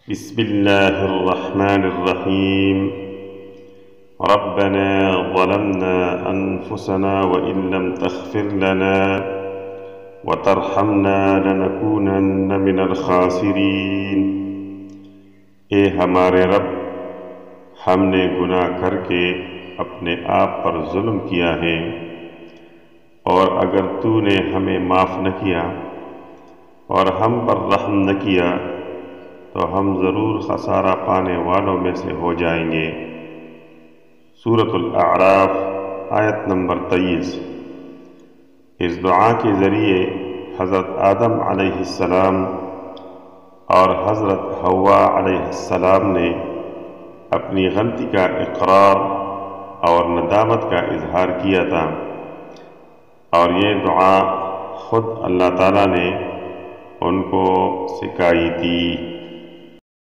بسم الله الرحمن الرحيم. ربنا ظلمنا أنفسنا وإن لم تغفر لنا وترحمنا لنكونن من الخاسرين۔ اے ہمارے رب، ہم نے گناہ کر کے اپنے آپ پر ظلم کیا ہے، اور اگر تو نے ہمیں معاف نہ کیا اور ہم پر رحم نہ کیا تو ہم ضرور خسارہ پانے والوں میں سے ہو جائیں گے۔ سورۃ الاعراف آیت نمبر 23۔ اس دعا کے ذریعے حضرت آدم علیہ السلام اور حضرت حوا علیہ السلام نے اپنی غلطی کا اقرار اور ندامت کا اظہار کیا تھا، اور یہ دعا خود اللہ تعالیٰ نے ان کو سکھائی تھی۔